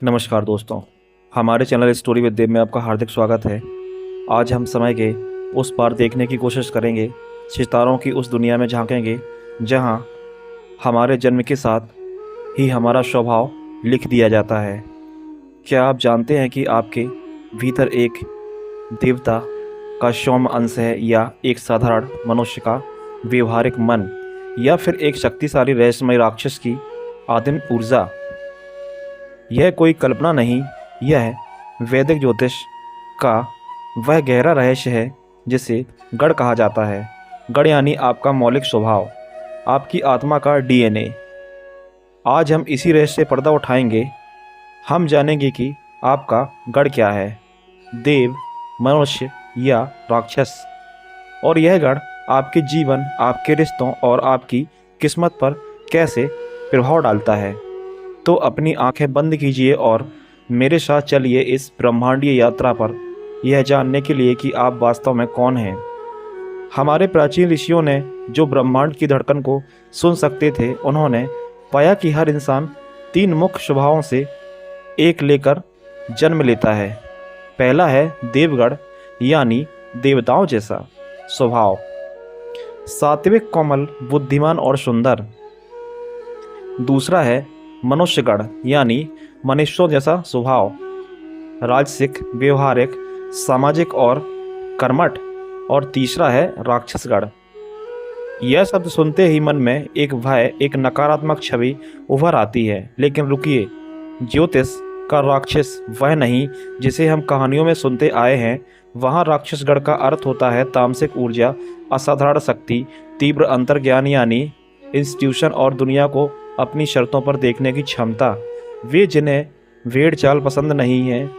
नमस्कार दोस्तों, हमारे चैनल स्टोरी विद देव में आपका हार्दिक स्वागत है। आज हम समय के उस पार देखने की कोशिश करेंगे, सितारों की उस दुनिया में झांकेंगे जहां हमारे जन्म के साथ ही हमारा स्वभाव लिख दिया जाता है। क्या आप जानते हैं कि आपके भीतर एक देवता का सौम्य अंश है, या एक साधारण मनुष्य का व्यवहारिक मन, या फिर एक शक्तिशाली रहस्यमय राक्षस की आदिम ऊर्जा? यह कोई कल्पना नहीं, यह वैदिक ज्योतिष का वह गहरा रहस्य है जिसे गढ़ कहा जाता है। गढ़ यानी आपका मौलिक स्वभाव, आपकी आत्मा का डीएनए। आज हम इसी रहस्य से पर्दा उठाएंगे। हम जानेंगे कि आपका गढ़ क्या है, देव, मनुष्य या राक्षस, और यह गढ़ आपके जीवन, आपके रिश्तों और आपकी किस्मत पर कैसे प्रभाव डालता है। तो अपनी आंखें बंद कीजिए और मेरे साथ चलिए इस ब्रह्मांडीय यात्रा पर, यह जानने के लिए कि आप वास्तव में कौन हैं। हमारे प्राचीन ऋषियों ने जो ब्रह्मांड की धड़कन को सुन सकते थे, उन्होंने पाया कि हर इंसान 3 मुख्य स्वभावों से एक लेकर जन्म लेता है। पहला है देवगढ़ यानी देवताओं जैसा स्वभाव, सात्विक, कोमल, बुद्धिमान और सुंदर। दूसरा है मनुष्यगढ़ यानी मनुष्यों जैसा स्वभाव, राजसिक, व्यवहारिक, सामाजिक और कर्मठ। और तीसरा है राक्षसगढ़। यह शब्द सुनते ही मन में एक भय, एक नकारात्मक छवि उभर आती है। लेकिन रुकिए, ज्योतिष का राक्षस वह नहीं जिसे हम कहानियों में सुनते आए हैं। वहाँ राक्षसगढ़ का अर्थ होता है तामसिक ऊर्जा, असाधारण शक्ति, तीव्र अंतर्ज्ञान यानी इंस्टीट्यूशन, और दुनिया को अपनी शर्तों पर देखने की क्षमता। वे जिन्हें भेड़ चाल पसंद नहीं है,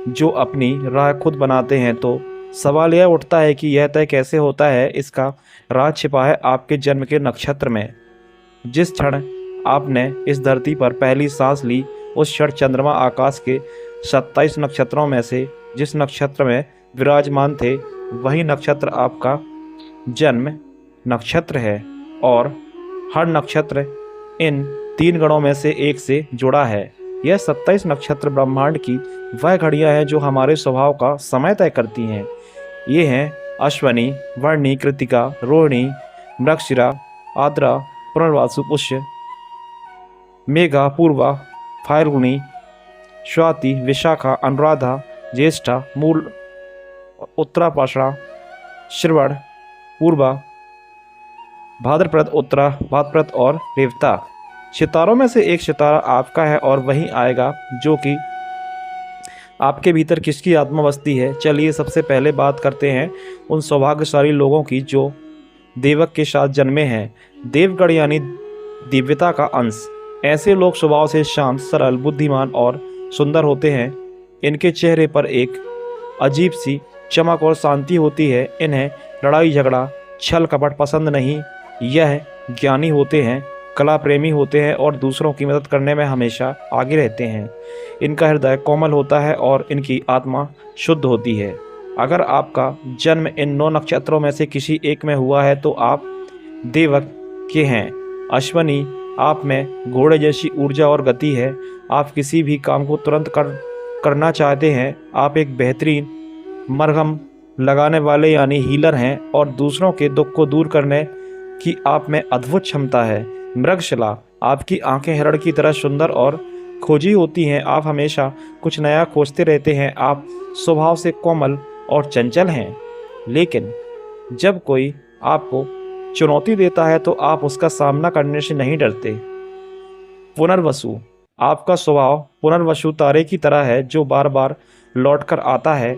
जो अपनी राह खुद बनाते हैं। तो सवाल यह उठता है कि यह तय कैसे होता है। इसका राज छिपा है आपके जन्म के नक्षत्र में। जिस क्षण आपने इस धरती पर पहली सांस ली, उस क्षण चंद्रमा आकाश के 27 नक्षत्रों में से जिस नक्षत्र में विराजमान थे, वही नक्षत्र आपका जन्म नक्षत्र है। और हर नक्षत्र इन 3 गणों में से एक से जुड़ा है। यह 27 नक्षत्र ब्रह्मांड की वह घड़ियां हैं जो हमारे स्वभाव का समय तय करती हैं। ये हैं अश्वनी, वर्णी, कृतिका, रोहिणी, मृगशिरा, आद्रा, पुनर्वासु, पुष्य, मेघा, पूर्वा, फाल्गुनी, स्वाति, विशाखा, अनुराधा, ज्येष्ठा, मूल, उत्तरापाषाढ़, श्रवण, पूर्वा, भाद्रपद, उत्तरा भाद्रपद और रेवता। सितारों में से एक सितारा आपका है और वही आएगा जो कि आपके भीतर किसकी आत्मा बसती है। चलिए सबसे पहले बात करते हैं उन सौभाग्यशाली लोगों की जो देवक के साथ जन्मे हैं। देवगढ़ यानी दिव्यता का अंश। ऐसे लोग स्वभाव से शांत, सरल, बुद्धिमान और सुंदर होते हैं। इनके चेहरे पर एक अजीब सी चमक और शांति होती है। इन्हें लड़ाई झगड़ा, छल कपट पसंद नहीं। यह ज्ञानी होते हैं, कला प्रेमी होते हैं और दूसरों की मदद करने में हमेशा आगे रहते हैं। इनका हृदय कोमल होता है और इनकी आत्मा शुद्ध होती है। अगर आपका जन्म इन 9 नक्षत्रों में से किसी एक में हुआ है तो आप देवक के हैं। अश्वनी, आप में घोड़े जैसी ऊर्जा और गति है। आप किसी भी काम को तुरंत करना चाहते हैं। आप एक बेहतरीन मरहम लगाने वाले यानी हीलर हैं और दूसरों के दुख को दूर करने की आप में अद्भुत क्षमता है। मृगशिला, आपकी आंखें हिरण की तरह सुंदर और खोजी होती हैं। आप हमेशा कुछ नया खोजते रहते हैं। आप स्वभाव से कोमल और चंचल हैं, लेकिन जब कोई आपको चुनौती देता है तो आप उसका सामना करने से नहीं डरते। पुनर्वसु, आपका स्वभाव पुनर्वसु तारे की तरह है जो बार बार लौटकर आता है।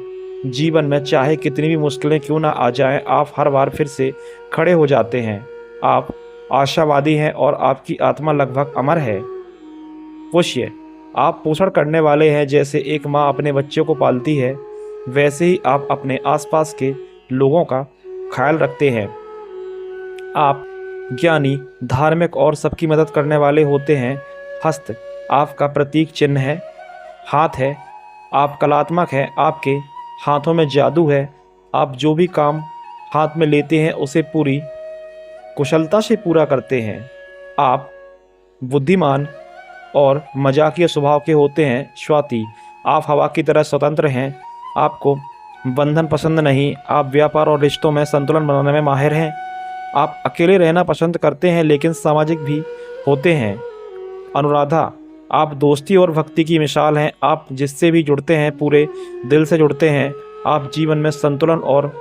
जीवन में चाहे कितनी भी मुश्किलें क्यों ना आ जाएं, आप हर बार फिर से खड़े हो जाते हैं। आप आशावादी हैं और आपकी आत्मा लगभग अमर है। पुष्य, आप पोषण करने वाले हैं। जैसे एक माँ अपने बच्चों को पालती है, वैसे ही आप अपने आसपास के लोगों का ख्याल रखते हैं। आप ज्ञानी, धार्मिक और सबकी मदद करने वाले होते हैं। हस्त, आपका प्रतीक चिन्ह है, हाथ है। आप कलात्मक हैं, आपके हाथों में जादू है। आप जो भी काम हाथ में लेते हैं उसे पूरी कुशलता से पूरा करते हैं। आप बुद्धिमान और मजाकिया स्वभाव के होते हैं। स्वाति, आप हवा की तरह स्वतंत्र हैं, आपको बंधन पसंद नहीं, आप व्यापार और रिश्तों में संतुलन बनाने में माहिर हैं। आप अकेले रहना पसंद करते हैं लेकिन सामाजिक भी होते हैं। अनुराधा, आप दोस्ती और भक्ति की मिसाल हैं, आप जिससे भी जुड़ते हैं पूरे दिल से जुड़ते हैं। आप जीवन में संतुलन और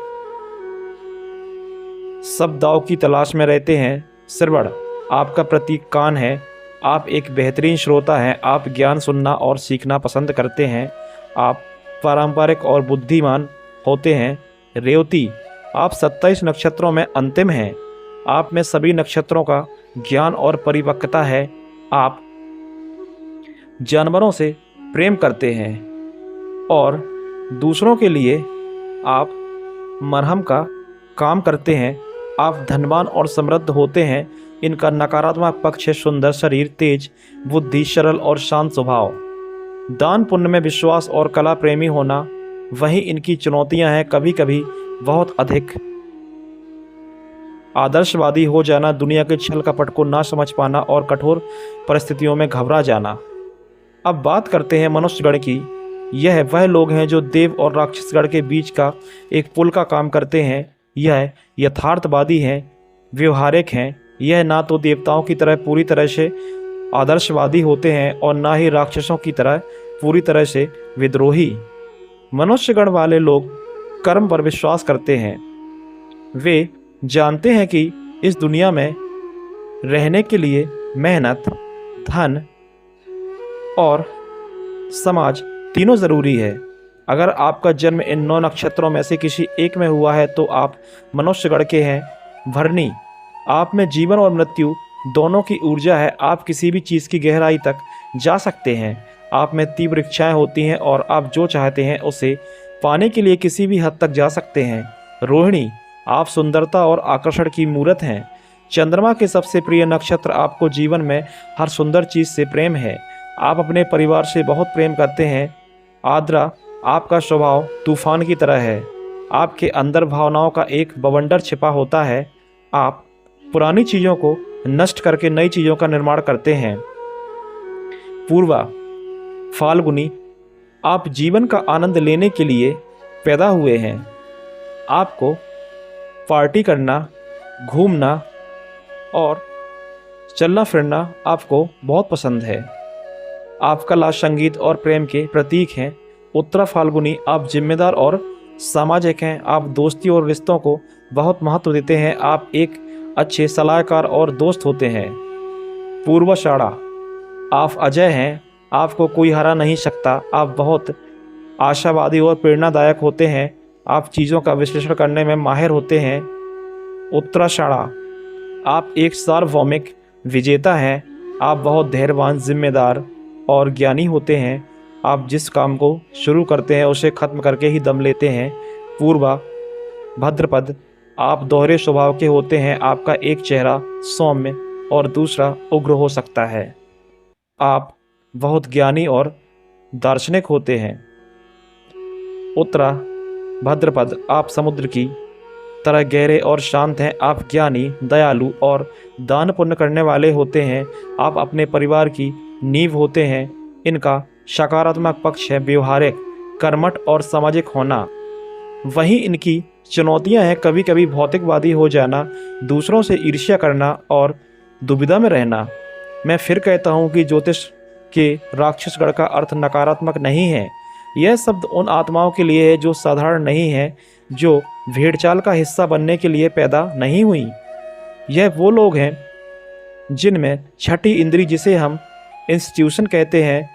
सद्भाव की तलाश में रहते हैं। श्रवण, आपका प्रतीक कान है, आप एक बेहतरीन श्रोता हैं, आप ज्ञान सुनना और सीखना पसंद करते हैं। आप पारंपरिक और बुद्धिमान होते हैं। रेवती, आप 27 नक्षत्रों में अंतिम हैं, आप में सभी नक्षत्रों का ज्ञान और परिपक्वता है। आप जानवरों से प्रेम करते हैं और दूसरों के लिए आप मरहम का काम करते हैं। आप धनवान और समृद्ध होते हैं। इनका नकारात्मक पक्ष है सुंदर शरीर, तेज बुद्धि, सरल और शांत स्वभाव, दान पुण्य में विश्वास और कला प्रेमी होना। वहीं इनकी चुनौतियां हैं कभी कभी बहुत अधिक आदर्शवादी हो जाना, दुनिया के छल कपट को ना समझ पाना और कठोर परिस्थितियों में घबरा जाना। अब बात करते हैं मनुष्यगण की। यह वह लोग हैं जो देव और राक्षसगण के बीच का एक पुल का काम करते हैं। यह यथार्थवादी हैं, व्यवहारिक हैं। यह ना तो देवताओं की तरह पूरी तरह से आदर्शवादी होते हैं और ना ही राक्षसों की तरह पूरी तरह से विद्रोही। मनुष्यगण वाले लोग कर्म पर विश्वास करते हैं। वे जानते हैं कि इस दुनिया में रहने के लिए मेहनत, धन और समाज तीनों ज़रूरी है। अगर आपका जन्म इन 9 नक्षत्रों में से किसी एक में हुआ है तो आप मनुष्यगण के हैं। भरणी, आप में जीवन और मृत्यु दोनों की ऊर्जा है, आप किसी भी चीज़ की गहराई तक जा सकते हैं। आप में तीव्र इच्छाएं होती हैं और आप जो चाहते हैं उसे पाने के लिए किसी भी हद तक जा सकते हैं। रोहिणी, आप सुंदरता और आकर्षण की मूर्त हैं। चंद्रमा के सबसे प्रिय नक्षत्र, आपको जीवन में हर सुंदर चीज़ से प्रेम है। आप अपने परिवार से बहुत प्रेम करते हैं। आद्रा, आपका स्वभाव तूफान की तरह है, आपके अंदर भावनाओं का एक बवंडर छिपा होता है। आप पुरानी चीज़ों को नष्ट करके नई चीज़ों का निर्माण करते हैं। पूर्वा, फाल्गुनी, आप जीवन का आनंद लेने के लिए पैदा हुए हैं। आपको पार्टी करना, घूमना और चलना फिरना आपको बहुत पसंद है। आप कला, संगीत और प्रेम के प्रतीक हैं। उत्तरा फाल्गुनी, आप जिम्मेदार और सामाजिक हैं। आप दोस्ती और रिश्तों को बहुत महत्व देते हैं। आप एक अच्छे सलाहकार और दोस्त होते हैं। पूर्वाषाढ़ा, आप अजय हैं, आपको कोई हरा नहीं सकता। आप बहुत आशावादी और प्रेरणादायक होते हैं। आप चीज़ों का विश्लेषण करने में माहिर होते हैं। उत्तराषाढ़ा, आप एक सार्वभौमिक विजेता हैं। आप बहुत धैर्यवान, जिम्मेदार और ज्ञानी होते हैं। आप जिस काम को शुरू करते हैं उसे खत्म करके ही दम लेते हैं। पूर्वा भद्रपद, आप दोहरे स्वभाव के होते हैं। आपका एक चेहरा सौम्य और दूसरा उग्र हो सकता है। आप बहुत ज्ञानी और दार्शनिक होते हैं। उत्तरा भद्रपद, आप समुद्र की तरह गहरे और शांत हैं। आप ज्ञानी, दयालु और दान पुण्य करने वाले होते हैं। आप अपने परिवार की नींव होते हैं। इनका सकारात्मक पक्ष है व्यवहारिक, कर्मठ और सामाजिक होना। वहीं इनकी चुनौतियां हैं कभी कभी भौतिकवादी हो जाना, दूसरों से ईर्ष्या करना और दुविधा में रहना। मैं फिर कहता हूं कि ज्योतिष के राक्षसगण का अर्थ नकारात्मक नहीं है। यह शब्द उन आत्माओं के लिए है जो साधारण नहीं है, जो भेड़चाल का हिस्सा बनने के लिए पैदा नहीं हुई। यह वो लोग हैं जिनमें छठी इंद्री, जिसे हम इंस्टीट्यूशन कहते हैं,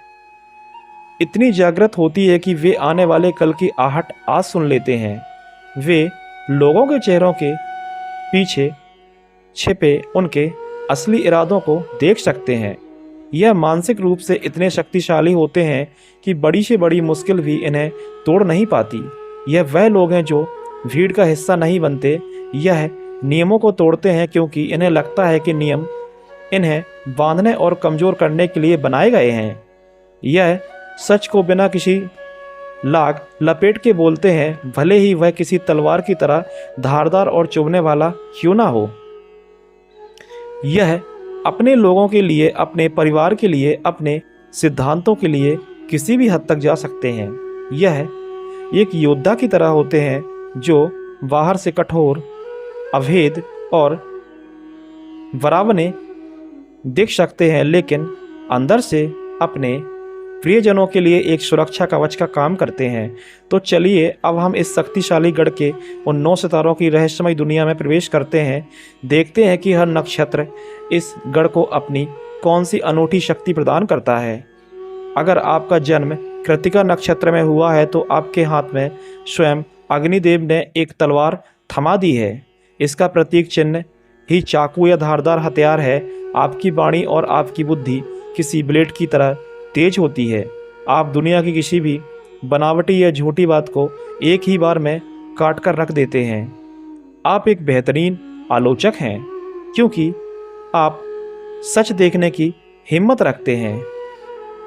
इतनी जागृत होती है कि वे आने वाले कल की आहट आज सुन लेते हैं। वे लोगों के चेहरों के पीछे छिपे उनके असली इरादों को देख सकते हैं। यह मानसिक रूप से इतने शक्तिशाली होते हैं कि बड़ी से बड़ी मुश्किल भी इन्हें तोड़ नहीं पाती। यह वह लोग हैं जो भीड़ का हिस्सा नहीं बनते। यह नियमों को तोड़ते हैं क्योंकि इन्हें लगता है कि नियम इन्हें बांधने और कमज़ोर करने के लिए बनाए गए हैं। यह सच को बिना किसी लाग लपेट के बोलते हैं, भले ही वह किसी तलवार की तरह धारदार और चुभने वाला क्यों ना हो। यह अपने लोगों के लिए, अपने परिवार के लिए, अपने सिद्धांतों के लिए किसी भी हद तक जा सकते हैं। यह एक योद्धा की तरह होते हैं जो बाहर से कठोर, अभेद और डरावने दिख सकते हैं, लेकिन अंदर से अपने प्रियजनों के लिए एक सुरक्षा कवच का काम करते हैं। तो चलिए अब हम इस शक्तिशाली गढ़ के उन 9 सितारों की रहस्यमय दुनिया में प्रवेश करते हैं। देखते हैं कि हर नक्षत्र इस गढ़ को अपनी कौन सी अनूठी शक्ति प्रदान करता है। अगर आपका जन्म कृत्तिका नक्षत्र में हुआ है तो आपके हाथ में स्वयं अग्निदेव ने एक तलवार थमा दी है। इसका प्रतीक चिन्ह ही चाकू या धारदार हथियार है। आपकी वाणी और आपकी बुद्धि किसी ब्लेड की तरह तेज होती है। आप दुनिया की किसी भी बनावटी या झूठी बात को एक ही बार में काट कर रख देते हैं। आप एक बेहतरीन आलोचक हैं क्योंकि आप सच देखने की हिम्मत रखते हैं।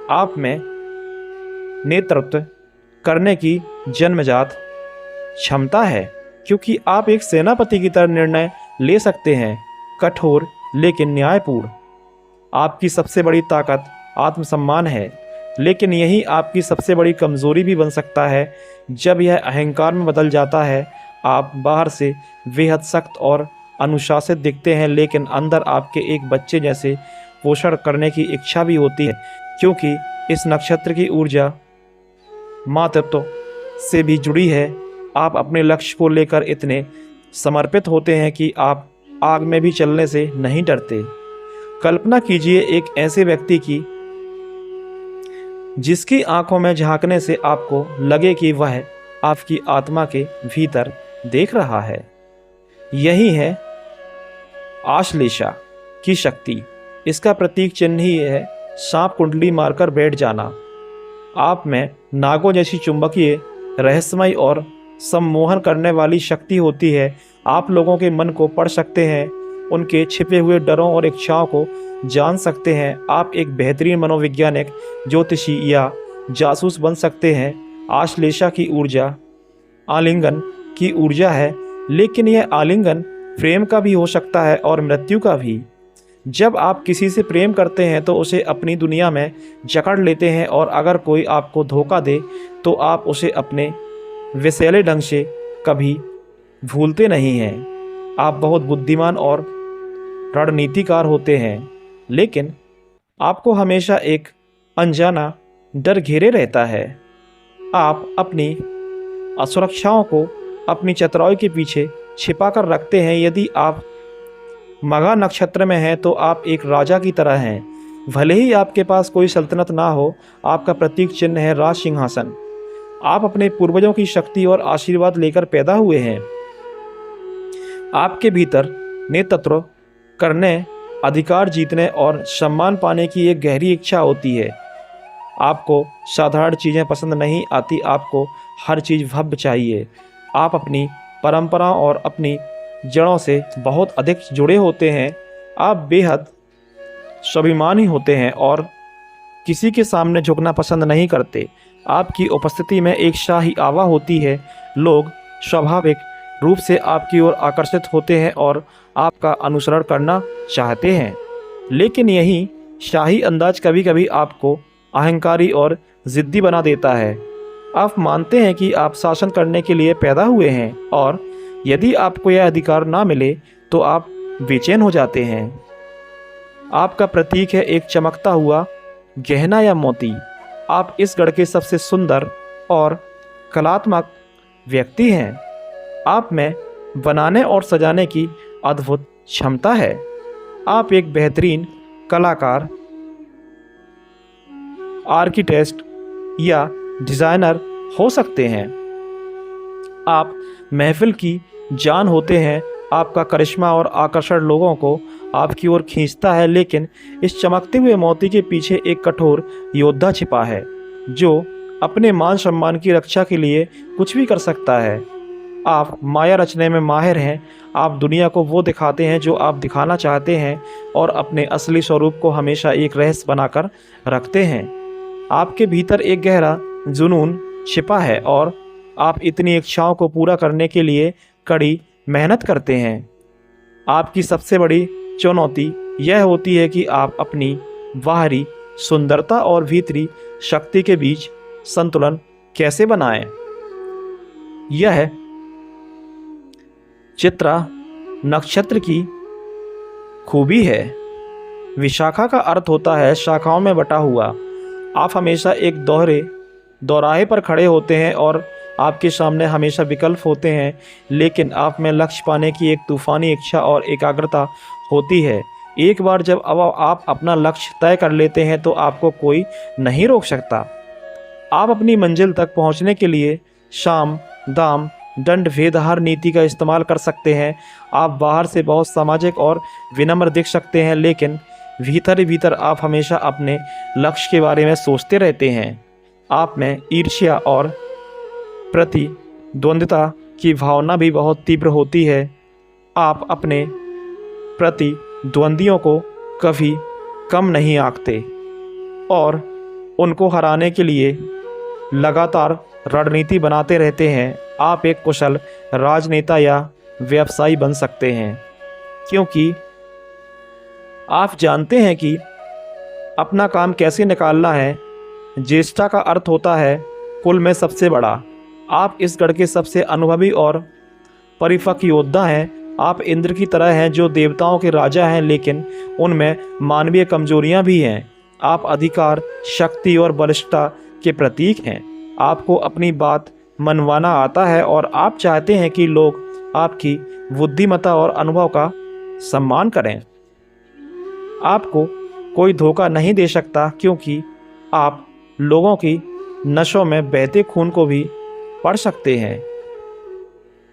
आप में नेतृत्व करने की जन्मजात क्षमता है क्योंकि आप एक सेनापति की तरह निर्णय ले सकते हैं, कठोर लेकिन न्यायपूर्ण। आपकी सबसे बड़ी ताकत आत्मसम्मान है, लेकिन यही आपकी सबसे बड़ी कमजोरी भी बन सकता है जब यह अहंकार में बदल जाता है। आप बाहर से बेहद सख्त और अनुशासित दिखते हैं, लेकिन अंदर आपके एक बच्चे जैसे पोषण करने की इच्छा भी होती है, क्योंकि इस नक्षत्र की ऊर्जा मातृत्व से भी जुड़ी है। आप अपने लक्ष्य को लेकर इतने समर्पित होते हैं कि आप आग में भी चलने से नहीं डरते। कल्पना कीजिए एक ऐसे व्यक्ति की जिसकी आंखों में झांकने से आपको लगे कि वह आपकी आत्मा के भीतर देख रहा है। यही है आश्लेषा की शक्ति। इसका प्रतीक चिन्ह ही है सांप कुंडली मारकर बैठ जाना। आप में नागों जैसी चुंबकीय, रहस्यमय और सम्मोहन करने वाली शक्ति होती है। आप लोगों के मन को पढ़ सकते हैं, उनके छिपे हुए डरों और इच्छाओं को जान सकते हैं। आप एक बेहतरीन मनोवैज्ञानिक, ज्योतिषी या जासूस बन सकते हैं। आश्लेषा की ऊर्जा आलिंगन की ऊर्जा है, लेकिन यह आलिंगन प्रेम का भी हो सकता है और मृत्यु का भी। जब आप किसी से प्रेम करते हैं तो उसे अपनी दुनिया में जकड़ लेते हैं, और अगर कोई आपको धोखा दे तो आप उसे अपने विषैले ढंग से कभी भूलते नहीं हैं। आप बहुत बुद्धिमान और रणनीतिकार होते हैं, लेकिन आपको हमेशा एक अनजाना डर घेरे रहता है। आप अपनी असुरक्षाओं को अपनी चतुराई के पीछे छिपा कर रखते हैं। यदि आप मघा नक्षत्र में हैं तो आप एक राजा की तरह हैं। भले ही आपके पास कोई सल्तनत ना हो, आपका प्रतीक चिन्ह है राज सिंहासन। आप अपने पूर्वजों की शक्ति और आशीर्वाद लेकर पैदा हुए हैं। आपके भीतर नेतृत्व करने, अधिकार जीतने और सम्मान पाने की एक गहरी इच्छा होती है। आपको साधारण चीज़ें पसंद नहीं आती, आपको हर चीज़ भव्य चाहिए। आप अपनी परंपराओं और अपनी जड़ों से बहुत अधिक जुड़े होते हैं। आप बेहद स्वाभिमानी होते हैं और किसी के सामने झुकना पसंद नहीं करते। आपकी उपस्थिति में एक शाही आवा होती है। लोग स्वाभाविक रूप से आपकी ओर आकर्षित होते हैं और आपका अनुसरण करना चाहते हैं, लेकिन यही शाही अंदाज कभी कभी आपको अहंकारी और ज़िद्दी बना देता है। आप मानते हैं कि आप शासन करने के लिए पैदा हुए हैं, और यदि आपको यह अधिकार ना मिले तो आप बेचैन हो जाते हैं। आपका प्रतीक है एक चमकता हुआ गहना या मोती। आप इस गढ़ के सबसे सुंदर और कलात्मक व्यक्ति हैं। आप में बनाने और सजाने की अद्भुत क्षमता है। आप एक बेहतरीन कलाकार, आर्किटेक्ट या डिज़ाइनर हो सकते हैं। आप महफिल की जान होते हैं। आपका करिश्मा और आकर्षण लोगों को आपकी ओर खींचता है, लेकिन इस चमकते हुए मोती के पीछे एक कठोर योद्धा छिपा है जो अपने मान सम्मान की रक्षा के लिए कुछ भी कर सकता है। आप माया रचने में माहिर हैं। आप दुनिया को वो दिखाते हैं जो आप दिखाना चाहते हैं, और अपने असली स्वरूप को हमेशा एक रहस्य बनाकर रखते हैं। आपके भीतर एक गहरा जुनून छिपा है और आप इतनी इच्छाओं को पूरा करने के लिए कड़ी मेहनत करते हैं। आपकी सबसे बड़ी चुनौती यह होती है कि आप अपनी बाहरी सुंदरता और भीतरी शक्ति के बीच संतुलन कैसे बनाएं। यह चित्रा नक्षत्र की खूबी है। विशाखा का अर्थ होता है शाखाओं में बटा हुआ। आप हमेशा एक दोराहे पर खड़े होते हैं और आपके सामने हमेशा विकल्प होते हैं, लेकिन आप में लक्ष्य पाने की एक तूफानी इच्छा और एकाग्रता होती है। एक बार जब आप अपना लक्ष्य तय कर लेते हैं तो आपको कोई नहीं रोक सकता। आप अपनी मंजिल तक पहुंचने के लिए साम दाम दंड भेद हर नीति का इस्तेमाल कर सकते हैं। आप बाहर से बहुत सामाजिक और विनम्र दिख सकते हैं, लेकिन भीतर ही भीतर आप हमेशा अपने लक्ष्य के बारे में सोचते रहते हैं। आप में ईर्ष्या और प्रतिद्वंद्विता की भावना भी बहुत तीव्र होती है। आप अपने प्रतिद्वंदियों को कभी कम नहीं आंकते और उनको हराने के लिए लगातार रणनीति बनाते रहते हैं। आप एक कुशल राजनेता या व्यवसायी बन सकते हैं, क्योंकि आप जानते हैं कि अपना काम कैसे निकालना है। ज्येष्ठा का अर्थ होता है कुल में सबसे बड़ा। आप इस गढ़ के सबसे अनुभवी और परिपक्व योद्धा हैं। आप इंद्र की तरह हैं जो देवताओं के राजा हैं, लेकिन उनमें मानवीय कमजोरियां भी हैं। आप अधिकार, शक्ति और बलिष्ठता के प्रतीक हैं। आपको अपनी बात मनवाना आता है और आप चाहते हैं कि लोग आपकी बुद्धिमत्ता और अनुभव का सम्मान करें। आपको कोई धोखा नहीं दे सकता, क्योंकि आप लोगों की नसों में बहते खून को भी पढ़ सकते हैं।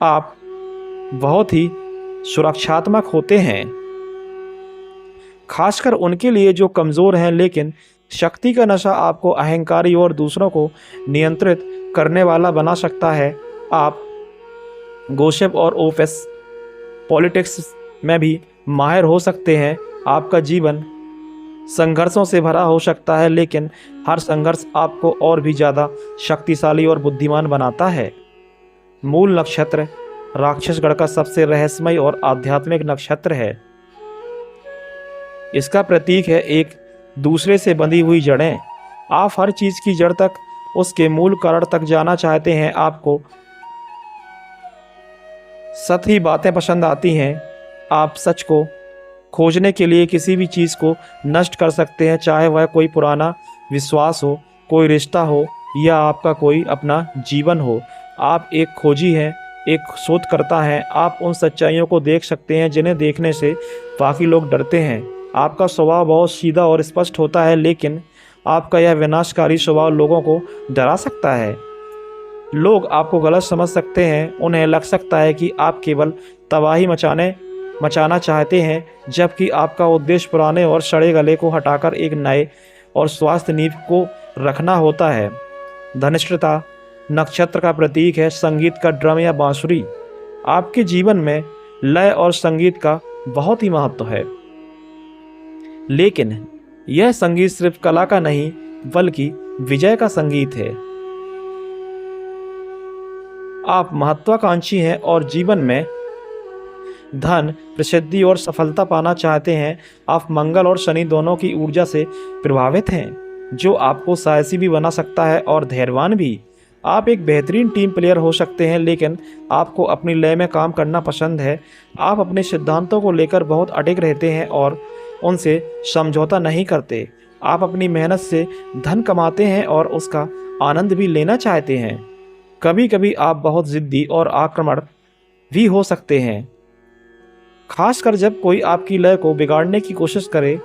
आप बहुत ही सुरक्षात्मक होते हैं, खासकर उनके लिए जो कमज़ोर हैं, लेकिन शक्ति का नशा आपको अहंकारी और दूसरों को नियंत्रित करने वाला बना सकता है। आप गॉसिप और ऑफिस पॉलिटिक्स में भी माहिर हो सकते हैं। आपका जीवन संघर्षों से भरा हो सकता है, लेकिन हर संघर्ष आपको और भी ज़्यादा शक्तिशाली और बुद्धिमान बनाता है। मूल नक्षत्र राक्षसगढ़ का सबसे रहस्यमय और आध्यात्मिक नक्षत्र है। इसका प्रतीक है एक दूसरे से बंधी हुई जड़ें। आप हर चीज़ की जड़ तक, उसके मूल कारण तक जाना चाहते हैं। आपको सतही बातें पसंद आती हैं। आप सच को खोजने के लिए किसी भी चीज़ को नष्ट कर सकते हैं, चाहे वह कोई पुराना विश्वास हो, कोई रिश्ता हो या आपका कोई अपना जीवन हो। आप एक खोजी हैं, एक शोधकर्ता हैं। आप उन सच्चाइयों को देख सकते हैं जिन्हें देखने से बाकी लोग डरते हैं। आपका स्वभाव बहुत सीधा और स्पष्ट होता है, लेकिन आपका यह विनाशकारी स्वभाव लोगों को डरा सकता है। लोग आपको गलत समझ सकते हैं। उन्हें लग सकता है कि आप केवल तबाही मचाना चाहते हैं, जबकि आपका उद्देश्य पुराने और सड़े गले को हटाकर एक नए और स्वास्थ्य नींव को रखना होता है। धनिष्ठता नक्षत्र का प्रतीक है संगीत का ड्रम या बांसुरी। आपके जीवन में लय और संगीत का बहुत ही महत्व है, लेकिन यह संगीत सिर्फ कला का नहीं बल्कि विजय का संगीत है। आप महत्वाकांक्षी हैं और जीवन में धन, प्रसिद्धि और सफलता पाना चाहते हैं। आप मंगल और शनि दोनों की ऊर्जा से प्रभावित हैं, जो आपको साहसी भी बना सकता है और धैर्यवान भी। आप एक बेहतरीन टीम प्लेयर हो सकते हैं, लेकिन आपको अपनी लय में काम करना पसंद है। आप अपने सिद्धांतों को लेकर बहुत अडिग रहते हैं और उनसे समझौता नहीं करते। आप अपनी मेहनत से धन कमाते हैं और उसका आनंद भी लेना चाहते हैं। कभी कभी आप बहुत जिद्दी और आक्रामक भी हो सकते हैं, खासकर जब कोई आपकी लय को बिगाड़ने की कोशिश करे।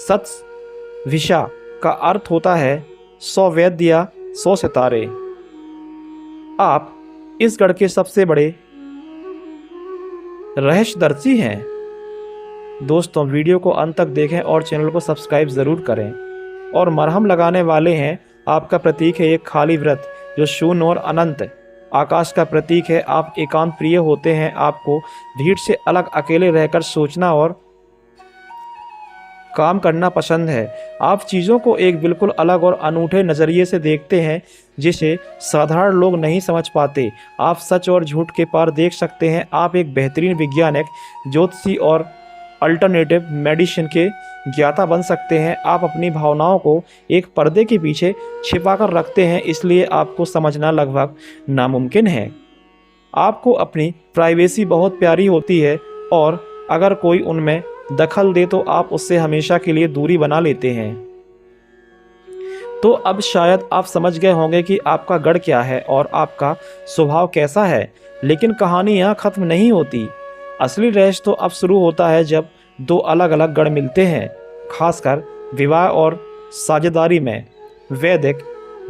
सत्विषा का अर्थ होता है 100 वैद्य या 100 सितारे। आप इस गढ़ के सबसे बड़े रहस्यदर्शी हैं। दोस्तों, वीडियो को अंत तक देखें और चैनल को सब्सक्राइब ज़रूर करें। और मरहम लगाने वाले हैं। आपका प्रतीक है एक खाली व्रत जो शून्य और अनंत आकाश का प्रतीक है। आप एकांत प्रिय होते हैं। आपको भीड़ से अलग अकेले रहकर सोचना और काम करना पसंद है। आप चीज़ों को एक बिल्कुल अलग और अनूठे नज़रिए से देखते हैं, जिसे साधारण लोग नहीं समझ पाते। आप सच और झूठ के पार देख सकते हैं। आप एक बेहतरीन वैज्ञानिक, ज्योतिषी और अल्टरनेटिव मेडिसिन के ज्ञाता बन सकते हैं। आप अपनी भावनाओं को एक पर्दे के पीछे छिपा कर रखते हैं, इसलिए आपको समझना लगभग नामुमकिन है। आपको अपनी प्राइवेसी बहुत प्यारी होती है और अगर कोई उनमें दखल दे तो आप उससे हमेशा के लिए दूरी बना लेते हैं। तो अब शायद आप समझ गए होंगे कि आपका गढ़ क्या है और आपका स्वभाव कैसा है, लेकिन कहानी यहाँ ख़त्म नहीं होती। असली रहस्य तो अब शुरू होता है जब दो अलग अलग गढ़ मिलते हैं, खासकर विवाह और साझेदारी में। वैदिक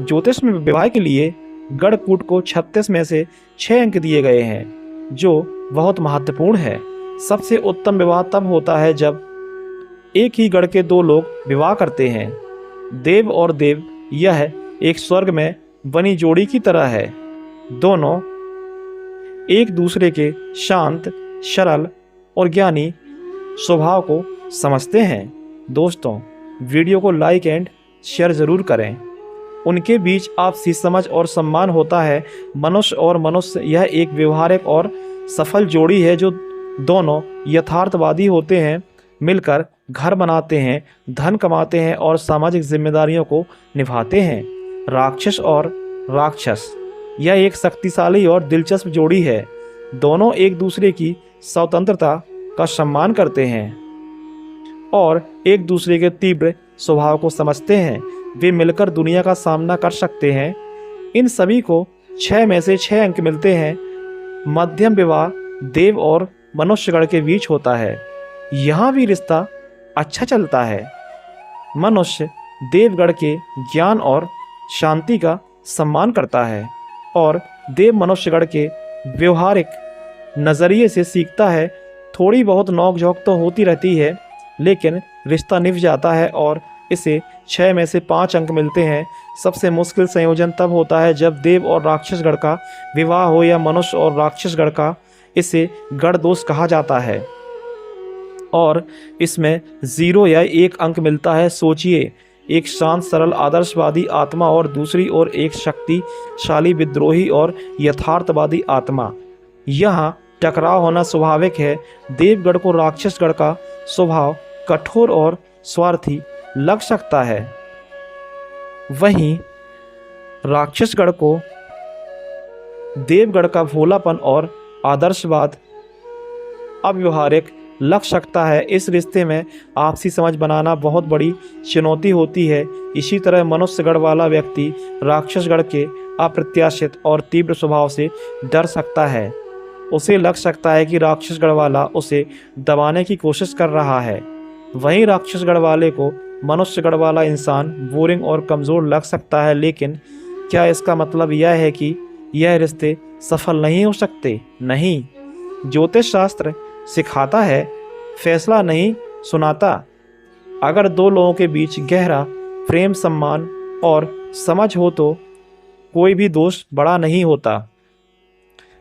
ज्योतिष में विवाह के लिए गढ़कूट को 36 में से 6 अंक दिए गए हैं, जो बहुत महत्वपूर्ण है। सबसे उत्तम विवाह तब होता है जब एक ही गढ़ के दो लोग विवाह करते हैं। देव और देव यह एक स्वर्ग में बनी जोड़ी की तरह है। दोनों एक दूसरे के शांत, सरल और ज्ञानी स्वभाव को समझते हैं। दोस्तों, वीडियो को लाइक एंड शेयर ज़रूर करें। उनके बीच आपसी समझ और सम्मान होता है। मनुष्य और मनुष्य यह एक व्यवहारिक और सफल जोड़ी है जो दोनों यथार्थवादी होते हैं, मिलकर घर बनाते हैं, धन कमाते हैं और सामाजिक जिम्मेदारियों को निभाते हैं। राक्षस और राक्षस यह एक शक्तिशाली और दिलचस्प जोड़ी है। दोनों एक दूसरे की स्वतंत्रता का सम्मान करते हैं और एक दूसरे के तीव्र स्वभाव को समझते हैं। वे मिलकर दुनिया का सामना कर सकते हैं। इन सभी को 6 में से 6 अंक मिलते हैं। मध्यम विवाह देव और मनुष्यगण के बीच होता है। यहाँ भी रिश्ता अच्छा चलता है। मनुष्य देवगढ़ के ज्ञान और शांति का सम्मान करता है और देव मनुष्यगढ़ के व्यवहारिक नज़रिए से सीखता है। थोड़ी बहुत नोक-झोंक तो होती रहती है, लेकिन रिश्ता निभ जाता है और इसे 6 में से 5 अंक मिलते हैं। सबसे मुश्किल संयोजन तब होता है जब देव और राक्षसगढ़ का विवाह हो या मनुष्य और राक्षसगढ़ का। इसे गढ़ दोष कहा जाता है और इसमें 0 या 1 अंक मिलता है। सोचिए, एक शांत, सरल, आदर्शवादी आत्मा और दूसरी ओर एक शक्तिशाली, विद्रोही और यथार्थवादी आत्मा। यहाँ टकराव होना स्वाभाविक है। देवगढ़ को राक्षसगढ़ का स्वभाव कठोर और स्वार्थी लग सकता है, वहीं राक्षसगढ़ को देवगढ़ का भोलापन और आदर्शवाद अव्यवहारिक लग सकता है। इस रिश्ते में आपसी समझ बनाना बहुत बड़ी चुनौती होती है। इसी तरह मनुष्यगढ़ वाला व्यक्ति राक्षसगढ़ के अप्रत्याशित और तीव्र स्वभाव से डर सकता है। उसे लग सकता है कि राक्षसगढ़ वाला उसे दबाने की कोशिश कर रहा है। वहीं राक्षसगढ़ वाले को मनुष्यगढ़ वाला इंसान बोरिंग और कमज़ोर लग सकता है। लेकिन क्या इसका मतलब यह है कि यह रिश्ते सफल नहीं हो सकते? नहीं। ज्योतिष शास्त्र सिखाता है, फैसला नहीं सुनाता। अगर दो लोगों के बीच गहरा प्रेम, सम्मान और समझ हो तो कोई भी दोष बड़ा नहीं होता।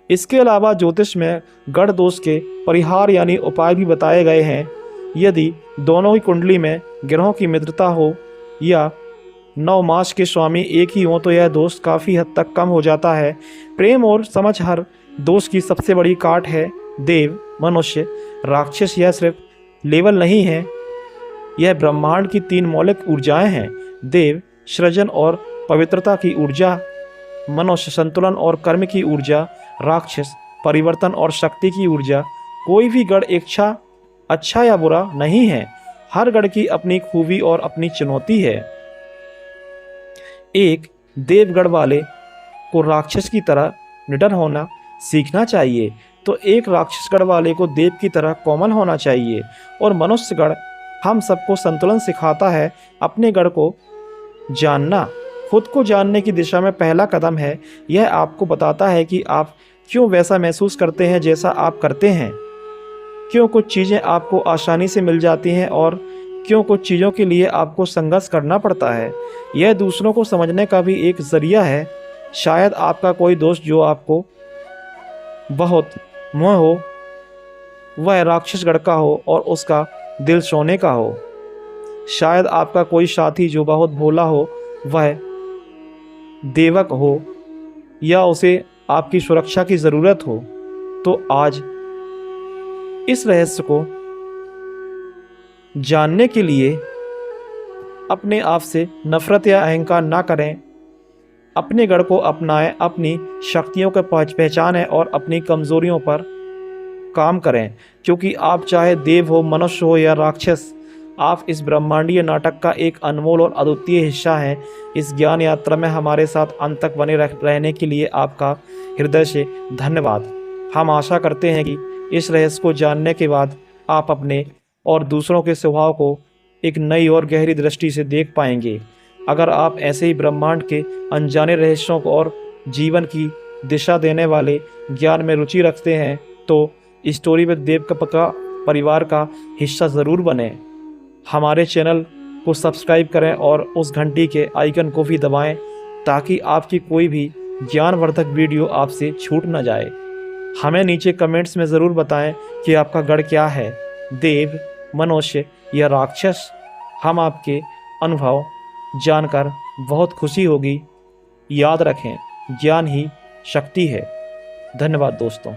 इसके अलावा ज्योतिष में गढ़ दोष के परिहार यानी उपाय भी बताए गए हैं। यदि दोनों ही कुंडली में ग्रहों की मित्रता हो या 9 मास के स्वामी एक ही हों तो यह दोष काफ़ी हद तक कम हो जाता है। प्रेम और समझ हर दोष की सबसे बड़ी काट है। देव, मनुष्य, राक्षस यह सिर्फ लेवल नहीं है, यह ब्रह्मांड की 3 मौलिक ऊर्जाएं हैं। देव सृजन और पवित्रता की ऊर्जा, मनुष्य संतुलन और कर्म की ऊर्जा, राक्षस परिवर्तन और शक्ति की ऊर्जा। कोई भी गढ़ इच्छा अच्छा या बुरा नहीं है। हर गढ़ की अपनी खूबी और अपनी चुनौती है। एक देवगढ़ वाले को राक्षस की तरह निडर होना सीखना चाहिए, तो एक राक्षसगढ़ वाले को देव की तरह कोमल होना चाहिए। और मनुष्यगढ़ हम सबको संतुलन सिखाता है। अपने गढ़ को जानना खुद को जानने की दिशा में पहला कदम है। यह आपको बताता है कि आप क्यों वैसा महसूस करते हैं जैसा आप करते हैं, क्यों कुछ चीज़ें आपको आसानी से मिल जाती हैं और क्यों कुछ चीज़ों के लिए आपको संघर्ष करना पड़ता है। यह दूसरों को समझने का भी एक ज़रिया है। शायद आपका कोई दोस्त जो आपको बहुत मोह हो वह राक्षसगढ़ का हो और उसका दिल सोने का हो। शायद आपका कोई साथी जो बहुत भोला हो वह देवक हो या उसे आपकी सुरक्षा की ज़रूरत हो। तो आज इस रहस्य को जानने के लिए अपने आप से नफरत या अहंकार ना करें। अपने गढ़ को अपनाएं, अपनी शक्तियों को पहचानें और अपनी कमजोरियों पर काम करें। क्योंकि आप चाहे देव हो, मनुष्य हो या राक्षस, आप इस ब्रह्मांडीय नाटक का एक अनमोल और अद्वितीय हिस्सा हैं। इस ज्ञान यात्रा में हमारे साथ अंत तक बने रहने के लिए आपका हृदय से धन्यवाद। हम आशा करते हैं कि इस रहस्य को जानने के बाद आप अपने और दूसरों के स्वभाव को एक नई और गहरी दृष्टि से देख पाएंगे। अगर आप ऐसे ही ब्रह्मांड के अनजाने रहस्यों को और जीवन की दिशा देने वाले ज्ञान में रुचि रखते हैं तो स्टोरी विद देव का परिवार का हिस्सा ज़रूर बने। हमारे चैनल को सब्सक्राइब करें और उस घंटी के आइकन को भी दबाएं ताकि आपकी कोई भी ज्ञानवर्धक वीडियो आपसे छूट न जाए। हमें नीचे कमेंट्स में ज़रूर बताएं कि आपका गढ़ क्या है, देव, मनुष्य या राक्षस। हम आपके अनुभव जानकर बहुत खुशी होगी। याद रखें, ज्ञान ही शक्ति है। धन्यवाद दोस्तों।